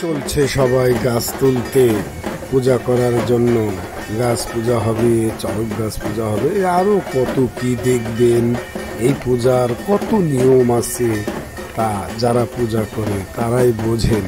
চলছে সবাই গাছ তুলতে পূজা করার জন্য। গাছ পূজা হবে, চড়ক গাছ পূজা হবে, আরো কত কি দেখবেন। এই পূজার কত নিয়ম আছে, তা যারা পূজা করে তারাই বোঝেন।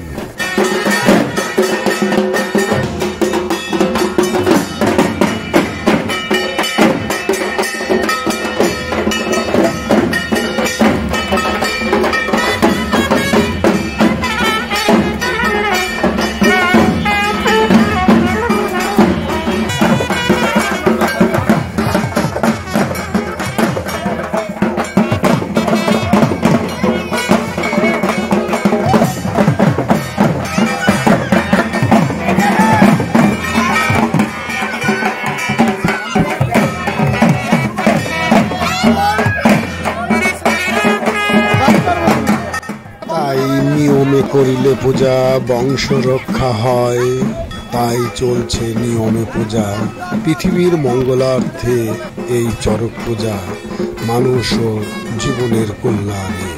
নিয়মে করিলে পূজা বংশ রক্ষা হয়, তাই চলছে নিয়মে পূজা। পৃথিবীর মঙ্গলার্থে এই চড়ক পূজা, মানুষ ও জীবনের কল্যাণে।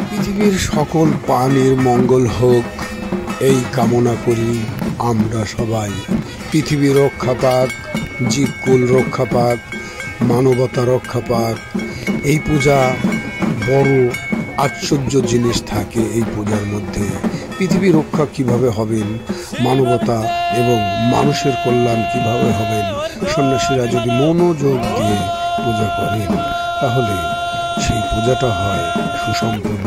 পৃথিবীর সকল প্রাণীর মঙ্গল হোক, এই কামনা করি আমরা সবাই। পৃথিবী রক্ষা পাক, জীবকুল রক্ষা পাক, মানবতা রক্ষা পাক। এই পূজা বড় আশ্চর্য জিনিস থাকে এই পূজার মধ্যে। পৃথিবী রক্ষা কিভাবে হবেন, মানবতা এবং মানুষের কল্যাণ কিভাবে হবেন, সন্ন্যাসীরা যদি মনোযোগ দিয়ে পূজা করেন তাহলে সেই পূজাটা হয় সুসম্পন্ন।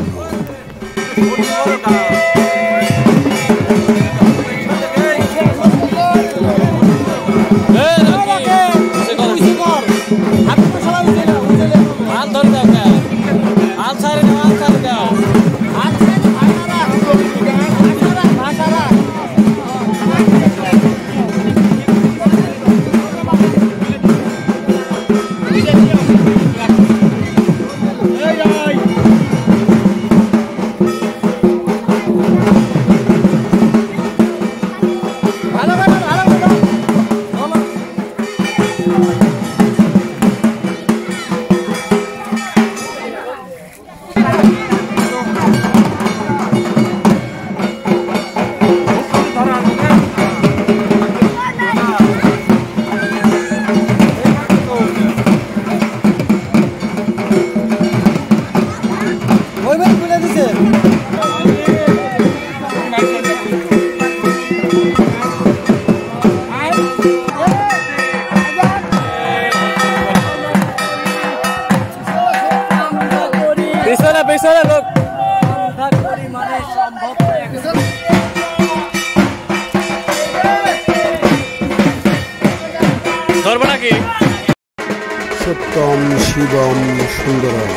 সত্যম শিবম সুন্দরম।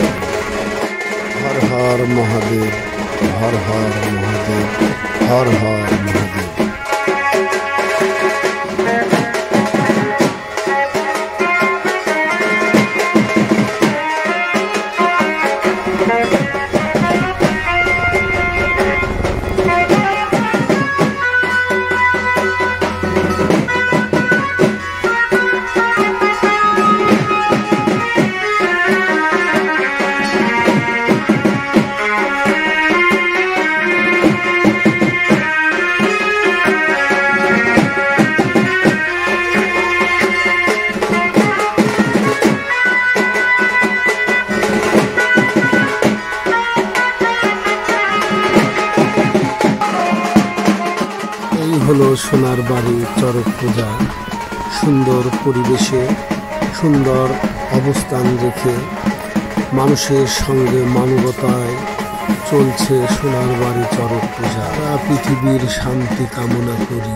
হর হর মহাদেব, হর হর মহাদেব, হর হর মহাদেব। হলো সোনার বাড়ি চড়ক পূজা। সুন্দর পরিবেশে, সুন্দর অবস্থান রেখে, মানুষের সঙ্গে মানবতায় চলছে সোনার বাড়ি চড়ক পূজা। পৃথিবীর শান্তি কামনা করি।